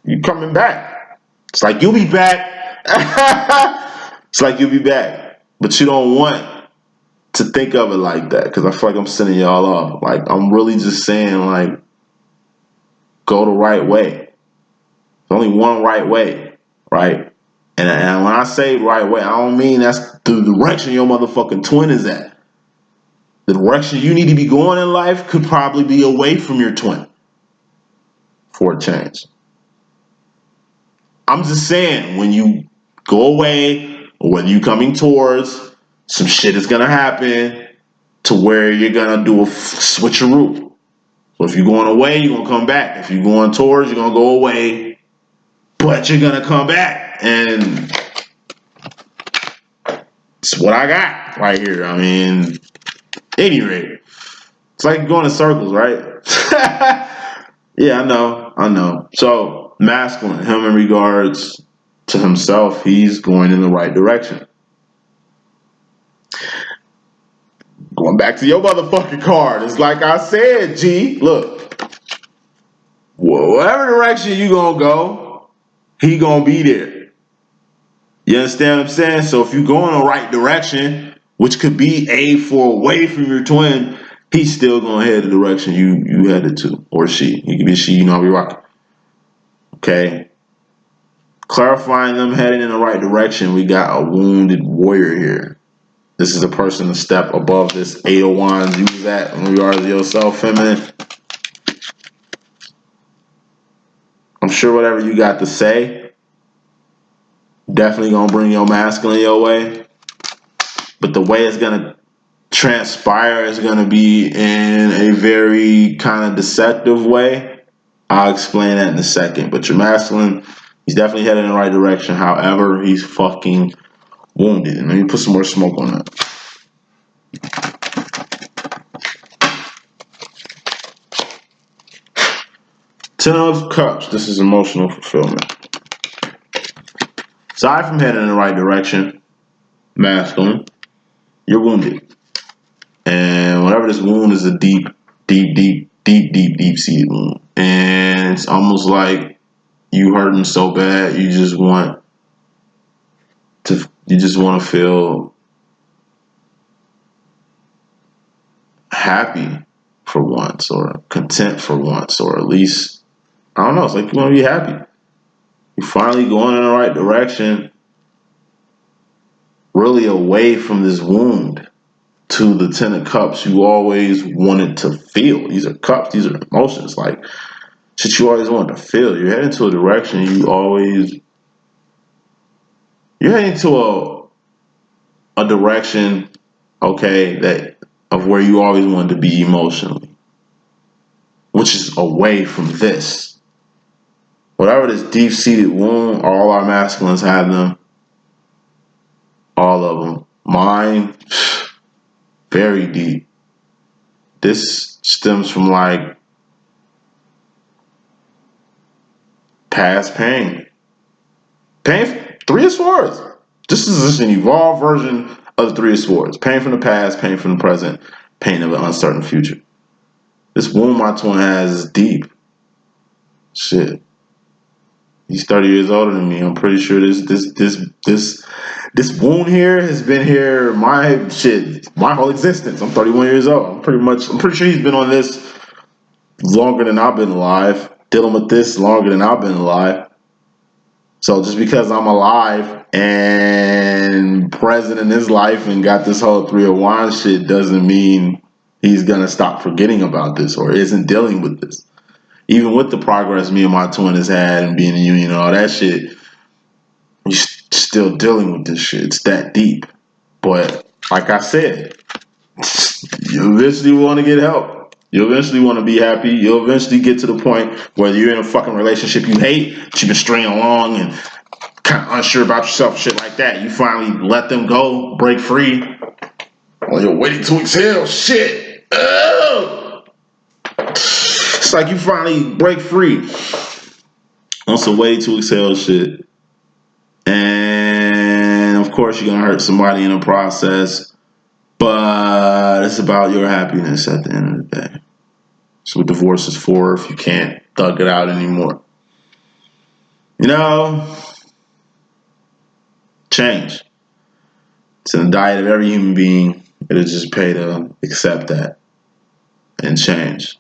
you coming back. It's like you'll be back. It's like you'll be back, but you don't want to think of it like that, because I feel like I'm sending y'all off. Like, I'm really just saying, like, go the right way. There's only one right way, right? And when I say right way, I don't mean that's the direction your motherfucking twin is at. The direction you need to be going in life could probably be away from your twin for a change. I'm just saying, when you go away or when you coming towards, some shit is gonna happen to where you're gonna do a switcheroo. So if you're going away, you're gonna come back. If you're going towards, you're gonna go away, but you're gonna come back. And it's what I got right here. I mean, any rate, it's like going in circles, right? Yeah, I know. So masculine, him in regards to himself, he's going in the right direction. Going back to your motherfucking card, it's like I said, G, look, whatever direction you gonna go, he gonna be there. You understand what I'm saying? So if you go in the right direction, which could be A for away from your twin, he's still gonna head the direction you headed to, or she. You can be she, you know, be rocking. Okay. Clarifying them heading in the right direction, we got a wounded warrior here. This is a person a step above this 8 of Wands. Use that in regards to yourself, feminine. I'm sure whatever you got to say, definitely gonna bring your masculine your way. But the way it's gonna transpire is gonna be in a very kind of deceptive way. I'll explain that in a second. But your masculine, he's definitely headed in the right direction. However, he's fucking wounded. And let me put some more smoke on that. Ten of Cups. This is emotional fulfillment. Aside from heading in the right direction, masculine, you're wounded. And whatever this wound is, a deep seated wound. And it's almost like you hurting so bad, you just want to feel happy for once, or content for once, or at least, I don't know, it's like you want to be happy. You're finally going in the right direction, really away from this wound to the Ten of Cups you always wanted to feel. These are cups, these are emotions. Like, shit you always wanted to feel. You're heading to a direction you're heading to a direction, okay, that of where you always wanted to be emotionally, which is away from this. Whatever this deep-seated wound, all our masculines have them. All of them. Mine, very deep. This stems from like past pain. Pain, Three of Swords. This is just an evolved version of the Three of Swords. Pain from the past, pain from the present, pain of an uncertain future. This wound my twin has is deep. Shit. He's 30 years older than me. I'm pretty sure this wound here has been here my whole existence. I'm 31 years old. I'm pretty sure he's been on this longer than I've been alive, dealing with this longer than I've been alive. So just because I'm alive and present in his life and got this whole Three of Wands shit doesn't mean he's gonna stop forgetting about this or isn't dealing with this. Even with the progress me and my twin has had and being in union and all that shit, you're still dealing with this shit. It's that deep. But like I said, you eventually want to get help. You eventually want to be happy. You'll eventually get to the point where you're in a fucking relationship you hate, but you've been stringing along and kind of unsure about yourself, shit like that. You finally let them go, break free. Well, you're waiting to exhale. Shit. Oh. It's like you finally break free on some way to exhale shit. And of course, you're going to hurt somebody in the process. But it's about your happiness at the end of the day. That's what divorce is for if you can't thug it out anymore. You know, change. It's in the diet of every human being. It'll just pay to accept that and change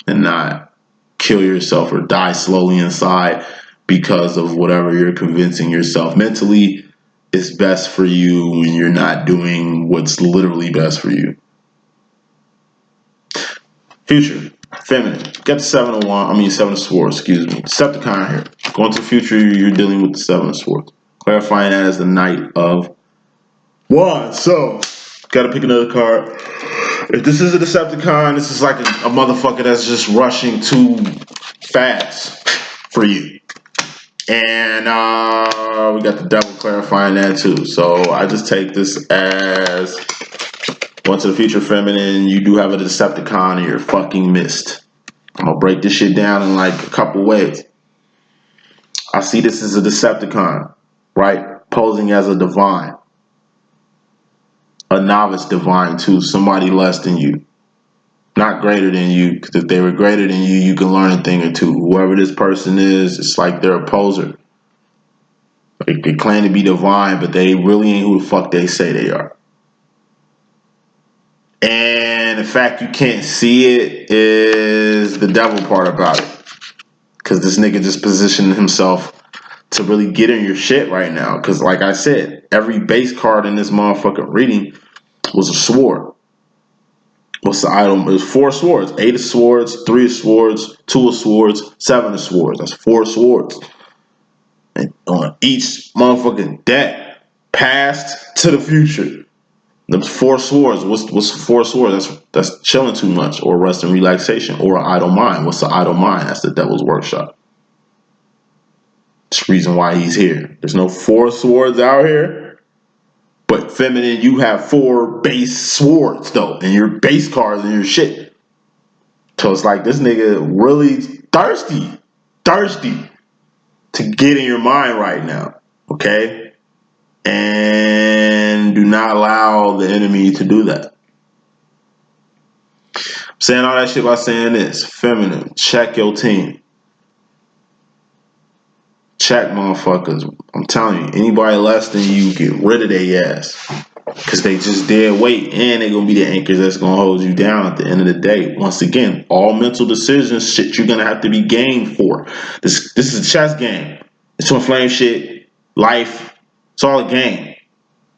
and not kill yourself or die slowly inside because of whatever you're convincing yourself mentally is best for you when you're not doing what's literally best for you. Future, feminine. Get the Seven of Swords, excuse me. Decepticon here. Going to the future, you're dealing with the Seven of Swords. Clarifying that as the Knight of Wands. So, gotta pick another card. If this is a Decepticon, this is like a motherfucker that's just rushing too fast for you. And we got the Devil clarifying that too. So I just take this as going to the future feminine. You do have a Decepticon and you're fucking missed. I'm gonna break this shit down in like a couple ways. I see this as a Decepticon, right? Posing as a divine. A novice divine too, somebody less than you. Not greater than you, because if they were greater than you, you can learn a thing or two. Whoever this person is, it's like they're a poser. They claim to be divine, but they really ain't who the fuck they say they are. And the fact you can't see it is the devil part about it. Because this nigga just positioned himself to really get in your shit right now. Because like I said, every base card in this motherfucking reading was a sword. What's the item? There's 4 swords. 8 of swords, 3 of swords, 2 of swords, 7 of swords. That's 4 swords. And on each motherfucking deck, past to the future. There's 4 swords. What's 4 swords? That's chilling too much, or rest and relaxation, or an idle mind. What's the idle mind? That's the devil's workshop. That's the reason why he's here. There's no 4 swords out here. But feminine, you have 4 base swords though, and your base cards and your shit. So it's like this nigga really thirsty to get in your mind right now, okay? And do not allow the enemy to do that. I'm saying all that shit by saying this. Feminine, check your team. Check motherfuckers. I'm telling you, anybody less than you, get rid of their ass. Because they just dead weight, and they're going to be the anchors that's going to hold you down at the end of the day. Once again, all mental decisions, shit you're going to have to be game for. This is a chess game. It's twin flame shit, life. It's all a game.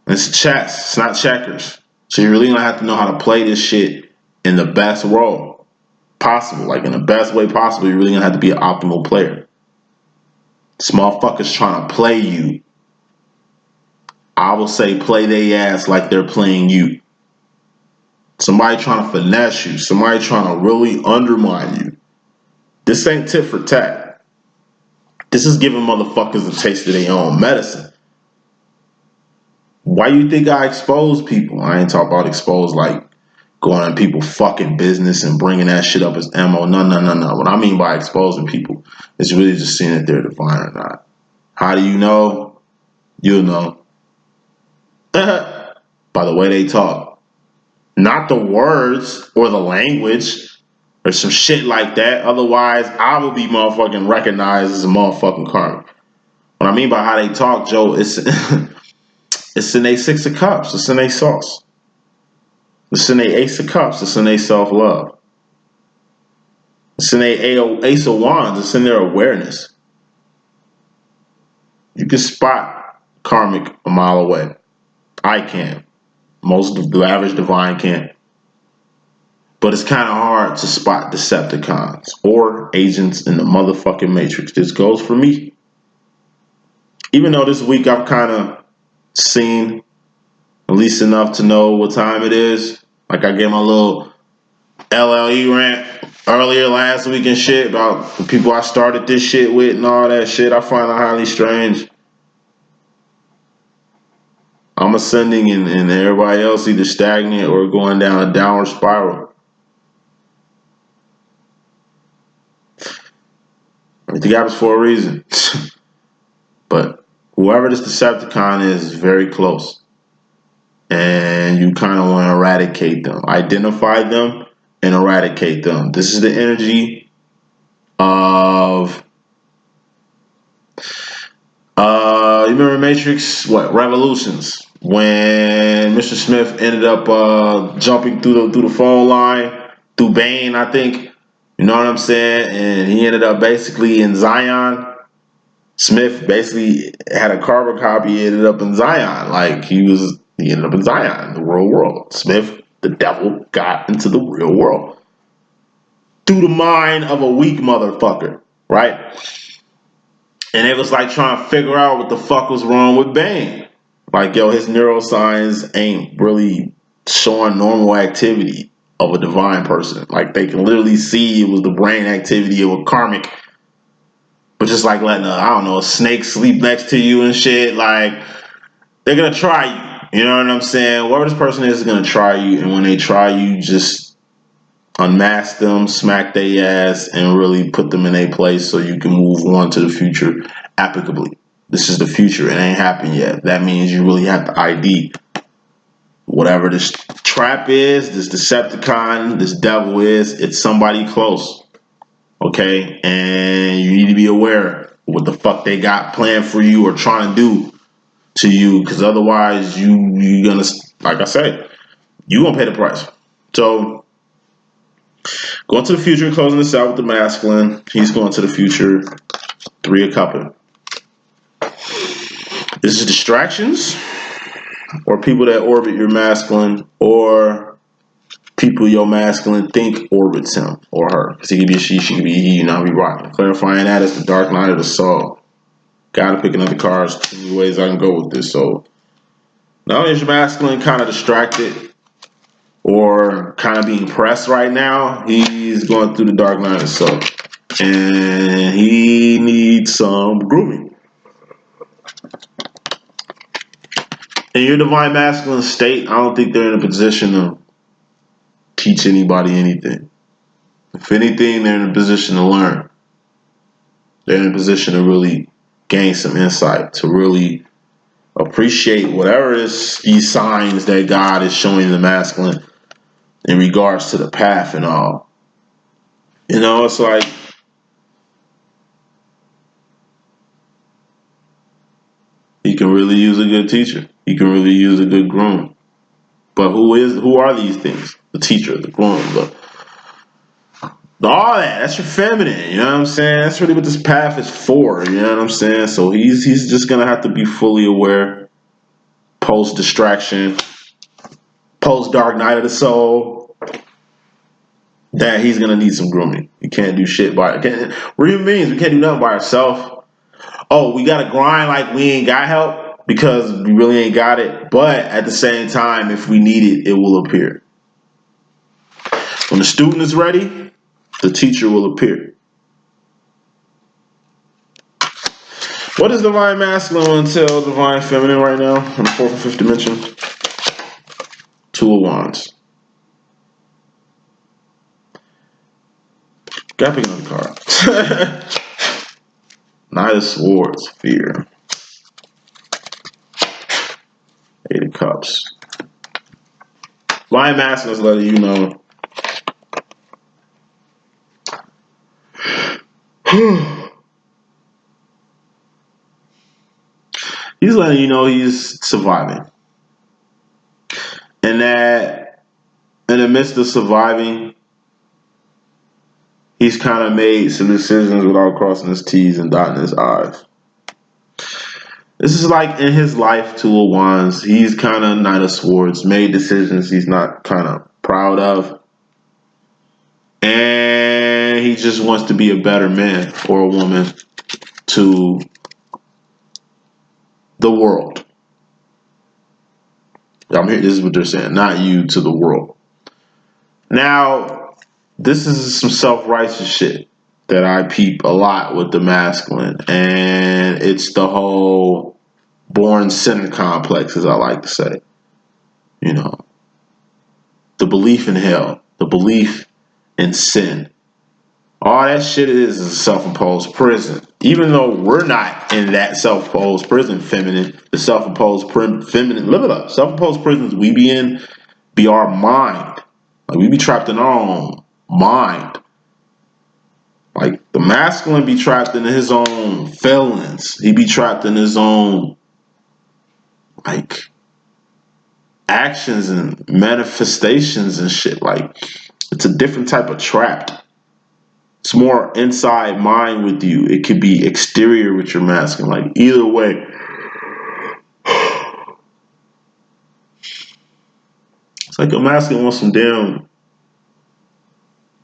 It's chess. It's not checkers. So you're really going to have to know how to play this shit in the best role. possible, like in the best way possible. You're really gonna have to be an optimal player. This motherfucker's trying to play you. I will say play their ass like they're playing you. Somebody trying to finesse you. Somebody trying to really undermine you. This ain't tit for tat. This is giving motherfuckers a taste of their own medicine. Why you think I expose people? I ain't talking about expose like going on people's fucking business and bringing that shit up as ammo. No. What I mean by exposing people is really just seeing if they're divine or not. How do you know? You'll know. By the way they talk. Not the words or the language or some shit like that. Otherwise, I will be motherfucking recognized as a motherfucking karmic. What I mean by how they talk, Joe, it's it's in a six of cups. It's in a sauce. It's in a ace of cups. It's in a self-love. It's in a ace of wands. It's in their awareness. You can spot karmic a mile away. I can. Most of the average divine can't. But it's kind of hard to spot Decepticons or agents in the motherfucking Matrix. This goes for me. Even though this week I've kind of seen at least enough to know what time it is. Like I gave my little LLE rant earlier last week and shit about the people I started this shit with and all that shit. I find it highly strange. I'm ascending and everybody else either stagnant or going down a downward spiral. Everything happens for a reason. But whoever this Decepticon is very close. And you kind of want to eradicate them. Identify them and eradicate them. This is the energy of you remember Matrix, what, Revolutions, when Mr. Smith ended up jumping through the phone line through Bane, I think. You know what I'm saying? And he ended up basically in Zion. Smith basically had a carbon copy. He ended up in Zion. Like he ended up in Zion, the real world. Smith, the devil, got into the real world through the mind of a weak motherfucker, right? And it was like trying to figure out what the fuck was wrong with Bane. Like, yo, his neuroscience ain't really showing normal activity of a divine person. Like, they can literally see it was the brain activity of a karmic. But just like letting a snake sleep next to you and shit, like, they're gonna try you. You know what I'm saying? Whoever this person is gonna try you, and when they try you, just unmask them, smack their ass, and really put them in a place so you can move on to the future applicably. This is the future. It ain't happened yet. That means you really have to ID whatever this trap is, this Decepticon, this devil is. It's somebody close. Okay? And you need to be aware what the fuck they got planned for you or trying to do to you, because otherwise you're gonna, like I said, you gonna pay the price. So going to the future, closing this out with the masculine. He's going to the future. 3 of Cups. This is distractions or people that orbit your masculine or people your masculine think orbits him or her. Because he could be a she could be a he, not be rocking. Clarifying that as the dark night of the soul. Gotta pick another cards. 2 ways I can go with this. So not only is your masculine kind of distracted or kind of being pressed right now, he's going through the dark night of the soul. And he needs some grooming. In your divine masculine state, I don't think they're in a position to teach anybody anything. If anything, they're in a position to learn. They're in a position to really gain some insight, to really appreciate whatever is these signs that God is showing the masculine in regards to the path and all. You know, it's like he can really use a good teacher. He can really use a good groom. But who are these things? The teacher, the groom, all that's your feminine, you know what I'm saying? That's really what this path is for, you know what I'm saying? So he's just gonna have to be fully aware, post distraction, post dark night of the soul, that he's gonna need some grooming. You can't do shit by it. What do you mean? We can't do nothing by ourselves. Oh, we gotta grind like we ain't got help because we really ain't got it. But at the same time, if we need it, it will appear. When the student is ready, the teacher will appear. What is divine masculine until divine feminine right now in the fourth and fifth dimension? Two of Wands. Gotta pick another card. Knight of Swords, fear. Eight of Cups. Divine masculine is letting you know. He's letting you know he's surviving. And that in the midst of surviving, he's kind of made some decisions without crossing his T's and dotting his I's. This is like in his life, Two of Wands. He's kind of Knight of Swords, made decisions he's not kind of proud of. And he just wants to be a better man or a woman to the world. I'm here. This is what they're saying. Not you, to the world. Now, this is some self-righteous shit that I peep a lot with the masculine. And it's the whole born sinner complex, as I like to say. You know, the belief in hell, the belief in sin. All that shit is a self-imposed prison. Even though we're not in that self-imposed prison, feminine, the self-imposed feminine, live it up. Self-imposed prisons we be in be our mind. Like we be trapped in our own mind. Like the masculine be trapped in his own feelings. He be trapped in his own like actions and manifestations and shit. Like it's a different type of trapped. It's more inside mind with you. It could be exterior with your masculine. Like either way. It's like a masculine wants some damn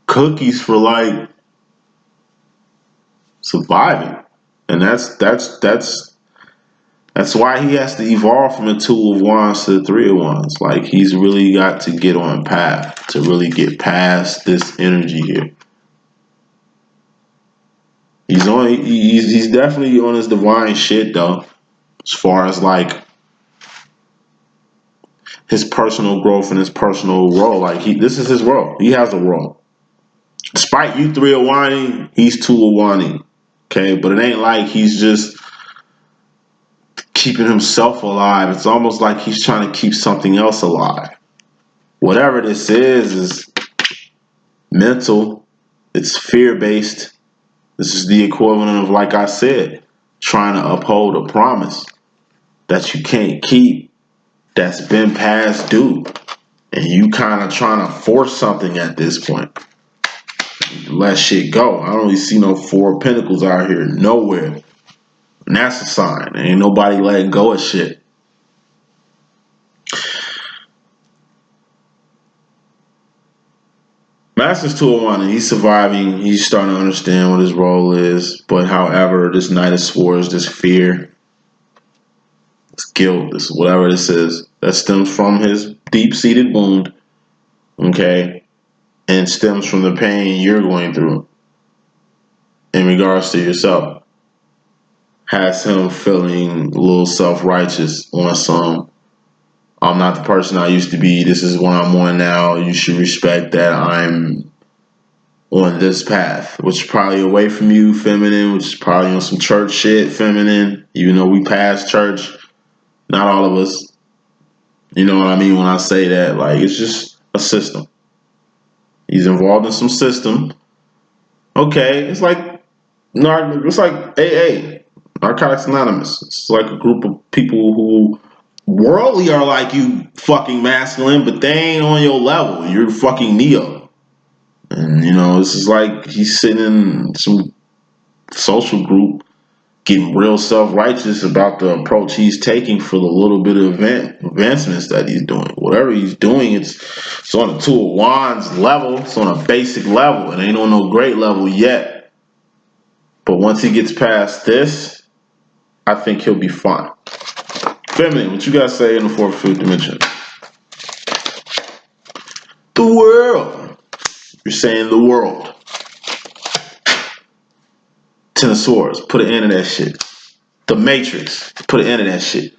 cookies for like surviving. And that's why he has to evolve from the Two of Wands to the Three of Wands. Like he's really got to get on path to really get past this energy here. He's definitely on his divine shit though. As far as like his personal growth and his personal role. Like this is his role. He has a role. Despite you three of wanting, he's two of wanting. Okay, but it ain't like he's just keeping himself alive. It's almost like he's trying to keep something else alive. Whatever this is mental. It's fear-based. This is the equivalent of, like I said, trying to uphold a promise that you can't keep, that's been past due. And you kind of trying to force something at this point. Let shit go. I don't really see no Four of Pentacles out here nowhere. And that's a sign. Ain't nobody letting go of shit. Master's 201, and he's surviving. He's starting to understand what his role is. But however, this Knight of Swords, this fear, this guilt, this whatever this is, that stems from his deep-seated wound, okay, and stems from the pain you're going through in regards to yourself, has him feeling a little self-righteous on some, I'm not the person I used to be. This is what I'm on now. You should respect that I'm on this path, which is probably away from you, feminine, which is probably on some church shit, feminine. Even though we pass church, not all of us. You know what I mean when I say that? Like, it's just a system. He's involved in some system. Okay, it's like AA, Narcotics Anonymous. It's like a group of people who worldly are like you fucking masculine, but they ain't on your level. You're fucking Neo. And, you know, this is like he's sitting in some social group getting real self-righteous about the approach he's taking for the little bit of advancements that he's doing. Whatever he's doing, it's on a two of wands level. It's on a basic level. It ain't on no great level yet. But once he gets past this, I think he'll be fine. Feminine, what you guys say in the fourth, fifth dimension? The world. You're saying the world. Ten of Swords, put an end to that shit. The Matrix, put an end to that shit.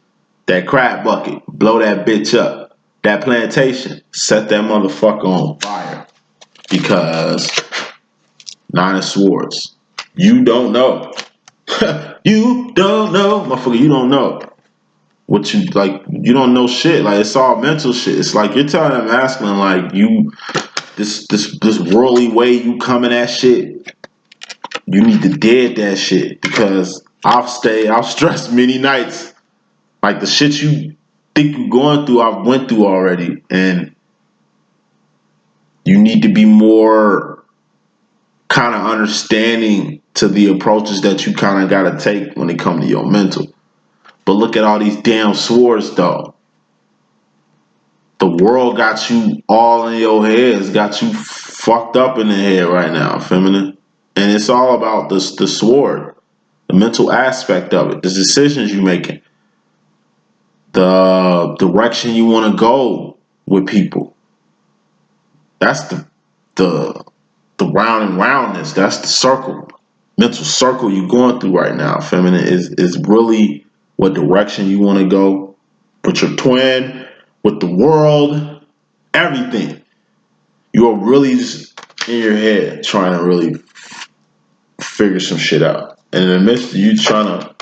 That crab bucket, blow that bitch up. That plantation, set that motherfucker on fire. Because Nine of Swords, you don't know. You don't know, motherfucker, you don't know. What you, like, you don't know shit. Like, it's all mental shit. It's like you're telling that masculine, like, you, this worldly way you coming at shit, you need to dead that shit. Because I've stressed many nights. Like, the shit you think you're going through, I've went through already. And you need to be more kind of understanding to the approaches that you kind of got to take when it comes to your mental. But look at all these damn swords, though. The world got you all in your head. It's got you fucked up in the head right now, feminine. And it's all about the sword, the mental aspect of it, the decisions you're making, the direction you want to go with people. That's the round and roundness. That's the circle, mental circle you're going through right now, feminine, is really what direction you want to go with your twin, with the world, everything. You're really just in your head trying to really figure some shit out. And in the midst of you trying to,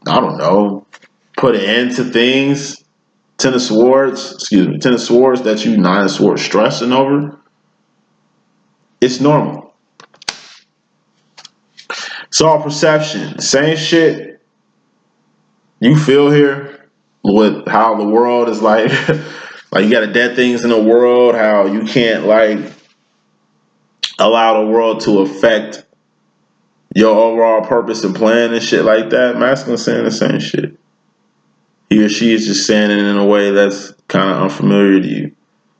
I don't know, put an end to things, Ten of Swords that you Nine of Swords stressing over, it's normal. It's all perception. Same shit you feel here with how the world is like, like you got to dead things in the world, how you can't like allow the world to affect your overall purpose and plan and shit like that. Masculine saying the same shit. He or she is just saying it in a way that's kind of unfamiliar to you.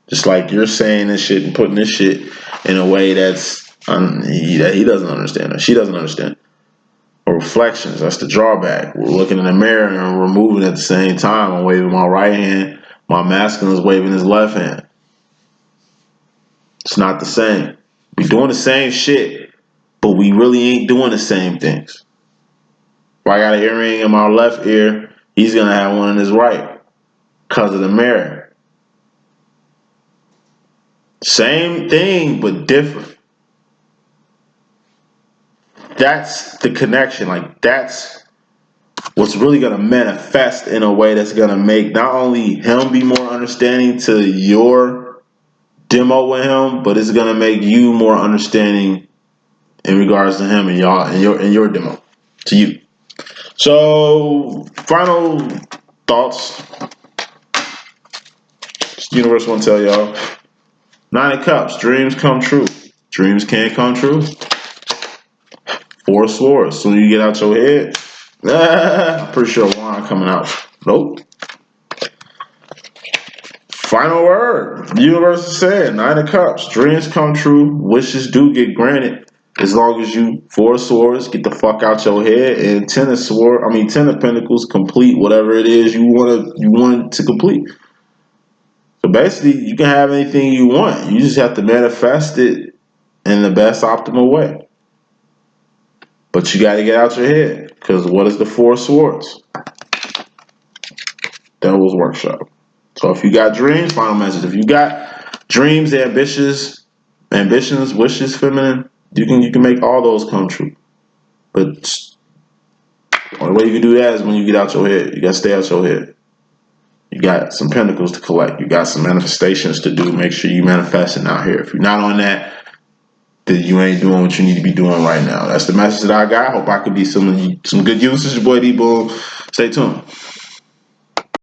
Just like you're saying this shit and putting this shit in a way that's he doesn't understand or she doesn't understand. Or reflections, that's the drawback. We're looking in the mirror and we're moving at the same time. I'm waving my right hand, my masculine is waving his left hand. It's not the same. We're doing the same shit, but we really ain't doing the same things. If I got an earring in my left ear, he's gonna have one in his right because of the mirror. Same thing, but different. That's the connection. Like, that's what's really gonna manifest in a way that's gonna make not only him be more understanding to your demo with him, but it's gonna make you more understanding in regards to him and y'all and your demo to you. So, final thoughts. Universe want to tell y'all. Nine of Cups, dreams come true. Dreams can't come true. Four of Swords, soon you get out your head. I'm pretty sure wine coming out. Nope. Final word. The universe is saying, Nine of Cups, dreams come true. Wishes do get granted. As long as you, Four of Swords, get the fuck out your head, and Ten of Pentacles, complete whatever it is you want to complete. So basically, you can have anything you want. You just have to manifest it in the best optimal way. But you got to get out your head, because what is the Four of Swords? Devil's Workshop. So if you got dreams, final message. If you got dreams, ambitions, wishes, feminine, you can make all those come true. But the only way you can do that is when you get out your head. You got to stay out your head. You got some pentacles to collect. You got some manifestations to do. Make sure you manifesting out here. If you're not on that, then you ain't doing what you need to be doing right now. That's the message that I got. Hope I could be some good use. This is your boy D.Boom. Stay tuned.